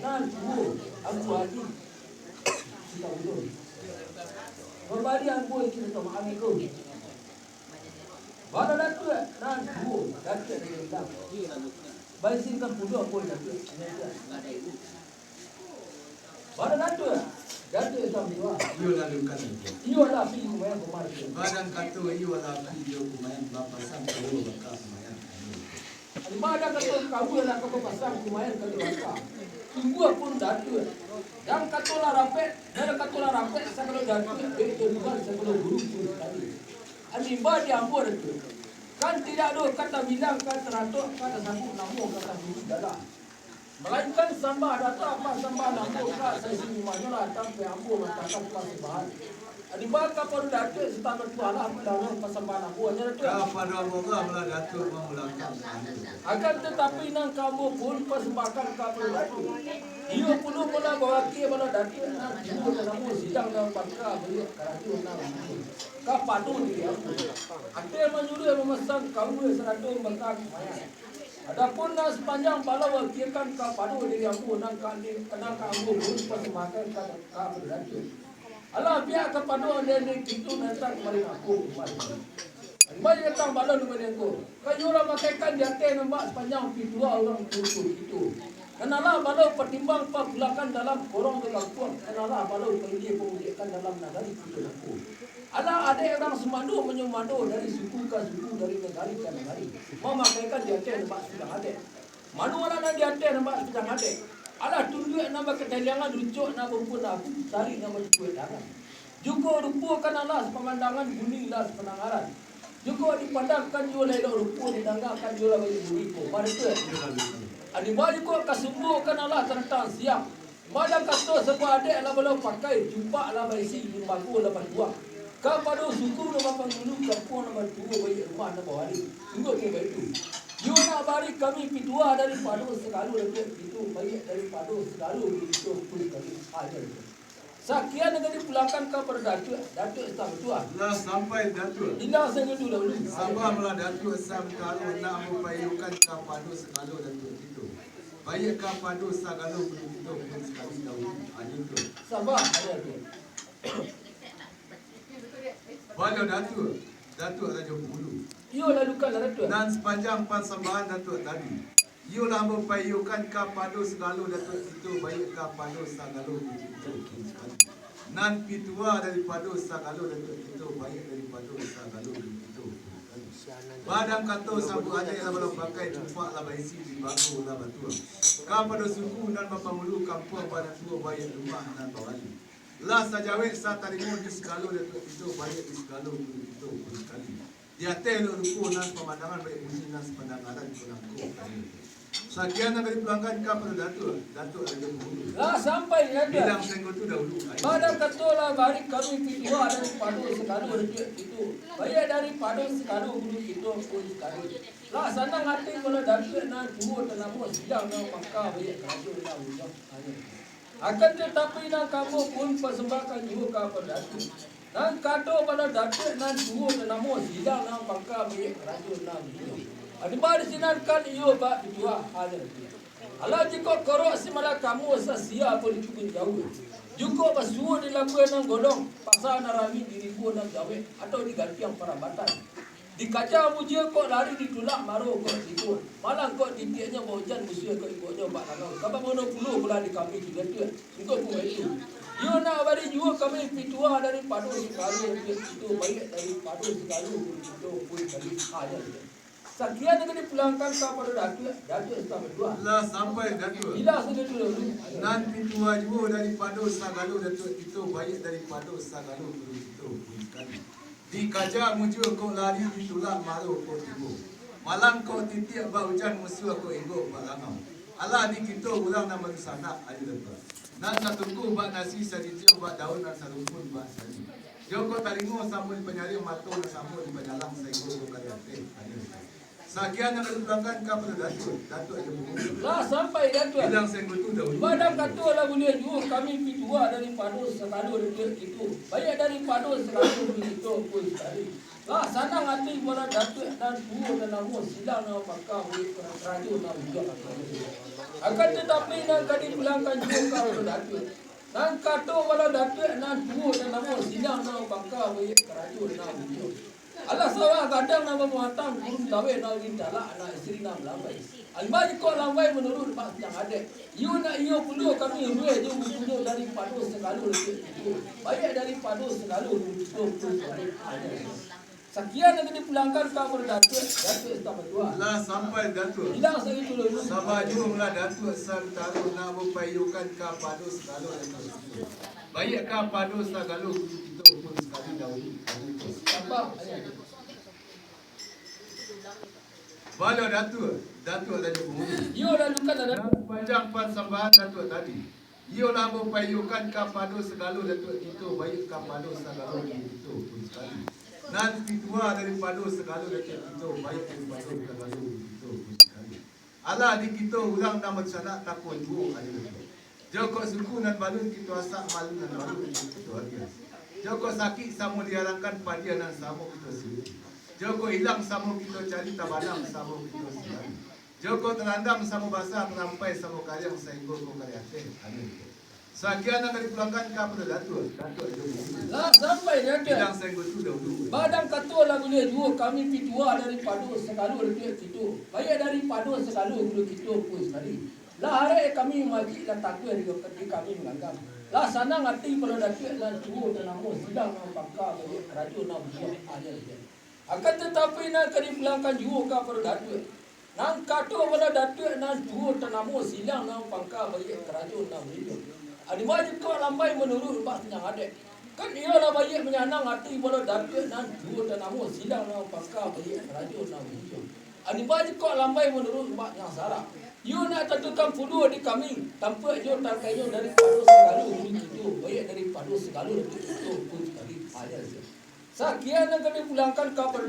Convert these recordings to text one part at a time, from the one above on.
nan buo aku hati kita belum berbalik aku kita sama kami kau baru datu nan buo datu dari dalam baisin kan pudo aku datu baru datu itu ambil iyo lalukan iyo lah pi kumayan kemarin badan kato iyo lah pi iyo kumayan bapasan kalau bakal kumayan Ada kata kamu yang nak pasang kumayan kalau apa? Tunggu pun datu. Dan katola rampet, dan katola rampet sekali datu. Itu bukan sekali guru pun tadi. Animba diambur itu. Kan tidak ada kata bilang kata ratok kata sambung namu kata guru dalam. Melainkan sambah data apa sambah namu kata saya sini mana lah sampai ambur matakan pas bahan. Animba kapal datu setahun tualah dalam pasambah namu hanya itu. Kapal moga mula datu memulakan. Akan tetapi nang kamu pun persembahkan kapal datu. Ia puluh mula bawa ke mana datu. Ibu namu sidang dalam pangka beliau kerajaan namu. Kapadu dia. Akhir menyuruh memesan kamu seratu mengkak maya. Adapun nas sepanjang balau kirakan kapadu dia pun nang kamu pun persembahkan kapal datu. Allah biar kepada orang itu nanti kemarin aku kemarin. Banyak datang balon dengan aku. Kalau orang makaikan di atas nampak sepanjang dua orang tutup itu. Kenalah balon pertimbang pergulakan dalam korong dalam kuang. Kenalah balon pemuliakan dalam nagari itu aku. Ada orang semadu menyemadu dari suku ke suku dari negari ke negari. Memakaikan di atas nampak sedang ada. Manu orang di atas nampak sedang ada. Ala tunduk nama keteliangan rucuk nama pun aku cari nama cukup tangan. Juga rupa kanalah pemandangan gunung lah penangaran. Juga dipandangkan oleh rupa didanggakan oleh bagi buriko. Mereka adi baju ko kasumbu kanalah tentang siang. Malam kata sebab ada lah belum pakai jumpa lah berisi limbaku lah berdua. Kepada suku nama penghulu kampung nama dua bayi rumah nama wali. Tunggu ke itu. You nak bari kami kedua dari padu sekalu lebih itu baik dari padu sekalu itu pun kami ada. Sekian negeri pulangkan ke perdatu, datu estam tua. Lah sampai datu. Indah sengaja dulu. Sabah mula datu estam kalau nak mempayukan ke padu sekalu datu itu. Baik ke padu sekalu itu pun sekali tahu ada itu. Sabah ada tu. Balau datu ada bulu. Iyo lalu kan datu. Dan sepanjang persembahan Datuk tadi, Yolah mempayukan kapado segala Datuk itu baik kapado segala itu. Nan pitua daripada segala Datuk itu baik daripada segala itu. Badang kata sabu ada yang belum pakai jumpa lah baisi di baru lah batu. Kapado suku dan bapa mulu kampung pada tua baik rumah dan bawali. Lah sajawek sa tarimu di segala Datuk itu baik di segala itu sekali. Dia telo rukunan pemandangan baik musinan sepandangan kunangku. Sekian yang pelanggan kapal Datuk ada bulu. Lah sampai ada. Bilang senggot tu dahulu. Pada katola bari kami kedua dari padu sekalu itu. Bayar dari padu sekalu bulu itu pun sekali. Lah sana ngati kalau Datuk na dua tenamu sidang na maka bayar kerajaan na ujang. Akan tetapi na kamu pun persembahkan juga kapal Datuk. Dan kato pada Datuk nan dua tenamu sidang na maka bayar kerajaan na ujang. Adibar sinarkan iyo ba dua hal. Allah jika korok simala kamu sia pun itu jauh. Juga basuh dilakukan nang golong pasal narami diribu nang jawe atau diganti yang perabatan. Dikaca mujia kok lari ditulak maru kok itu. Malah kok ditiaknya hujan musuh kok ibunya bak nang. Kapa mono puluh pula di kami juga tu. Untuk pun itu. Yo nak bari juga kami pitua dari padu sekali itu baik dari padu sekali itu pun kali aja. Sekian negeri pulangkan kepada Datuk estam berdua. Lah sampai Datuk. Bila sudah dulu. Nan pitua juga daripada Sagalu Datuk itu baik daripada Sagalu itu sekali. Di kaja muncul kau lari ditulak maru kau ibu. Malang kau titik ba hujan musuh kau ibu balangau. Allah di kita ulang nama di sana ada lepas. Nan natunggu ba nasi sadicau ba daun dan sarumpun ba sani. Joko taringo sambul penyari matul sambul penyalang saigo kaliate ada lepas. Sekian yang pelanggan kapal Datuk ada bulu. Lah sampai Datuk. Bilang senggot tu dahulu. Madam kata lah boleh juga kami pitua dari padu sekalu itu. Banyak dari padu sekalu itu pun sekali. Sanang hati pada datuk dan buah dan namun sidang nama pakar boleh kerajaan nama juga. Akan tetapi nak kadi pulangkan juga pada datuk. Dan kata pada datuk dan buah dan namun sidang nama pakar boleh kerajaan nama juga. Allah sawah kadang nama muatan kurun tawe nama gintala anak isteri nama lambai. Almari kau lambai menurut pak yang ada. You nak iyo perlu kami ruai je buku dari padu segalu itu. Baik dari padu segalu itu. Sekian yang dipulangkan kabar datuk tak berdua. Lah sampai datuk. Hilang saya itu dulu. Sama jumlah datuk santaro nak mempayukan kapado segalo datuk. Baik kapado segalo kita pun sekali dahulu. Apa? Bala datuk tadi penghulu. Yo lalu kan ada. Panjang persembahan datuk tadi. Ia nak mempayukan kapado segalo datuk kita. Baik kapado segalo kita pun sekali. Nanti dua daripada segala dekat kita baik daripada segala kita sekali. Allah di kita ulang nama sana takut dua ada. Joko suku dan balun kita asak malu dan balun kita dia. Joko sakit sama diarangkan padia dan sama kita sendiri. Joko hilang sama kita cari tabalang sama kita sendiri. Joko terandam sama basah merampai sama karyang sehingga kau karya teh ada. Sekian yang dipulangkan kepada datuk. Lah sampai dia hilang sehingga tu dahulu. Badang katua lah boleh dua kami pitua dari padu sekalu dekat situ. Bayar dari padu sekalu dulu kita pun sekali. Lah hari kami majik dan takut di kami menganggap. Lah sana ngati pada datuk dan tubuh dan namun sidang pakar bagi kerajaan nak buat ada dia. Akan tetapi nak dipulangkan juga kepada datuk. Nang katua pada datuk dan tubuh dan namun sidang nak pakar bagi kerajaan nak buat. Adi wajib kau lambai menurut bahasa yang ada. Kan ia lah banyak menyanang hati pada datuk dan dua dan namun sidang nama pakar banyak kerajaan nama hijau. Adi wajib kau lambai menurut bahasa yang salah. Ia nak tentukan puluh di kami tanpa ia terkait dari padu segala itu banyak dari padu segala itu pun sekali ada saja. Sekian yang kami pulangkan kepada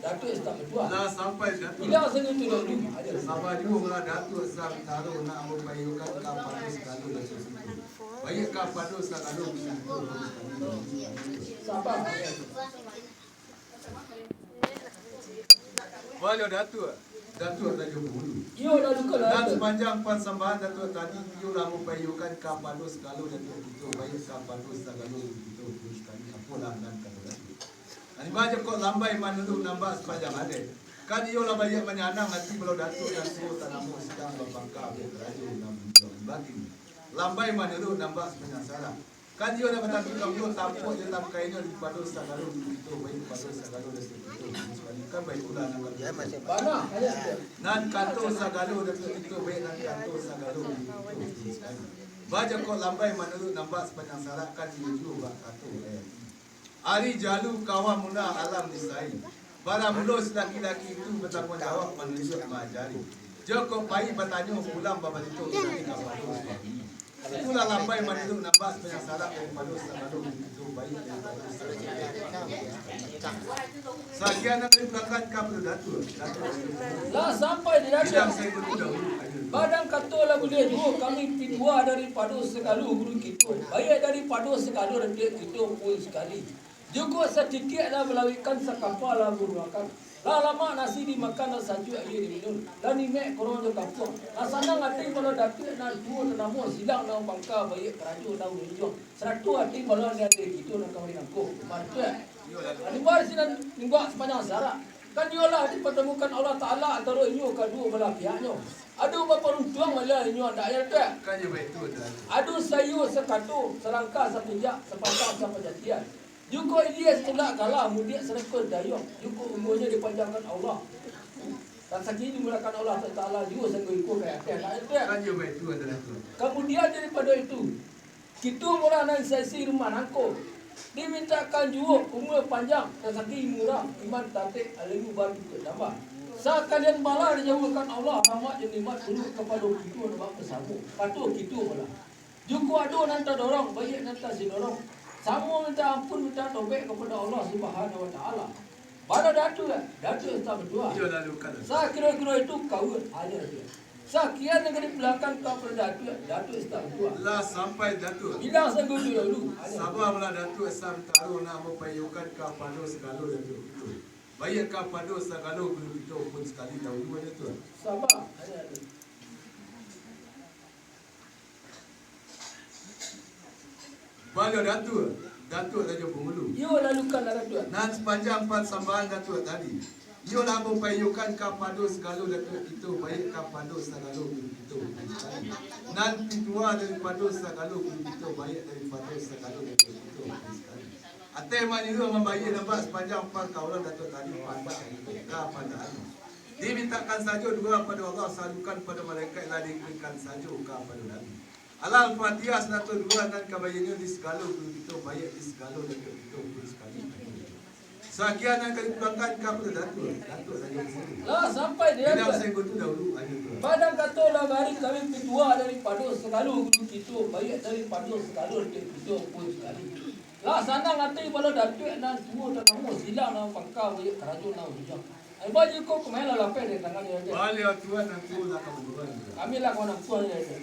datuk tak berdua. Lah sampai datuk. Hilang sini tu dulu. Sama juga datuk sang taruh nak mempayukan kapado segala datuk. Baik kapado segala itu. Sabar. Bala datuk tadi penghulu. Ia dah luka lah. Dan sepanjang persembahan datuk tadi ia nak mempayukan kapado segala datuk itu. Baik kapado segala itu pun sekali. Apalah dan kata datuk. Ani baca kok lambai manulu nambah sepanjang ada. Kan ia lah banyak menyanang hati kalau datuk yang suruh tanamu sedang berbangka berkerajaan dan bagi. Lambai manulu nambah sepanjang salah. Kan ia nak bertanggung jawab tampuk je tam kainnya di padu segala itu baik padu segala datuk itu. Kan baik pula nak Mana? nan kanto segala datuk itu baik nan kanto segala itu. Baca kok lambai manulu nambah sepanjang salah kan dia juga kanto. Ari jalu kawan muna alam nisai. Para mulus laki-laki itu bertanggungjawab menunjuk mengajari. Joko pai bertanya pulang bapa itu dari kapal. Pula lambai menunjuk nambah sepanjang salah daripada selalu itu baik daripada sekian yang diberangkat kapal datuk. Lah sampai di Yang dalam. saya beritahu. Badang kata lah boleh dua kami pidua daripada segala guru kita. Bayar daripada segala dekat kita pun sekali. Juga setitiklah melawikan sekapal lah guru makan. Lah lama nasi dimakan dan sajuk air diminum. Dan imek korang je kampung. Lah sana hati kalau datuk nak dua namun sidang nak bangka baik kerajaan nak menunjuk. Seratu hati malah dia ada gitu nak kawin aku. Mantul. Animal sini ninggak sepanjang syarat. Kan yolah dipertemukan Allah Ta'ala antara inyo kedua belah pihaknya. Aduh bapa runtuang malah inyo ada ayat tak? Kan je baik tu dah. Aduh sayu sekatu, serangka sepijak, sepatang sepajatian. Juga Ilyas kelak kalah, mudik sereka dayung. Juga umurnya dipanjangkan Allah. Dan sakit dimulakan Allah Ta'ala juga sehingga ikut kayak ayat tak? Kan je baik tu adalah tu. Kemudian daripada itu, kita murah dan sesi rumah nangko. Dimintakan juga umur panjang dan sakit murah iman tatik alimu batu ke tambah. Sekalian bala dijauhkan Allah rahmat dan nikmat dulu kepada kita dan bapa samu. Patuh kita bala. Juga ada nanti dorong, baik nanti si dorong. Samu minta ampun, minta taubat kepada Allah Subhanahu Wa Taala. Pada datuk tak berdua. Dia lalu kan. Saya kira-kira itu kawin aja dia. Sakian negeri belakang kapal Datuk istang tua. La sampai Datuk. Bilang saya dulu. Sabah mula Datuk Sam taruh nak mempayukan kapado segalo Datuk itu. Baik kapado segalo belum kita pun sekali tahu dua Datuk. Sabah. Balik Datuk saja pemulu. Yo lalukan Datuk. Dan sepanjang 4 sambahan Datuk tadi. Yo lah mempayukan kapado segalo Datuk itu. Baik kapado segalo belum kita pun sekali. Nan pitua daripada segalo belum kita baik daripada segalo Datuk itu sekali. Atai maniru membayar nampak sepanjang 4 kaulan Datuk tadi pada dimintakan saja dua pada Allah, salukan pada malaikat lah diberikan saja kepada Nabi. Al-Fatihah satu dua dan kabayanya di segala kita baik di segala Datuk kita pun sekali. Sekian yang kali pulangkan kepada Datuk saja sini. Lah sampai dia. Tidak saya tu dahulu aja tu. Padang kata lah hari kami pitua daripada segala kita baik daripada segala kita pun sekali. Lah sana ngatai bala Datuk dan semua tak kamu silang nak pangkal baik kerajaan nak hujang. Ai baju ko kemana lapar dia tangan dia. Balik tuan dan tu lah kamu. Kami lah kawan tuan dia.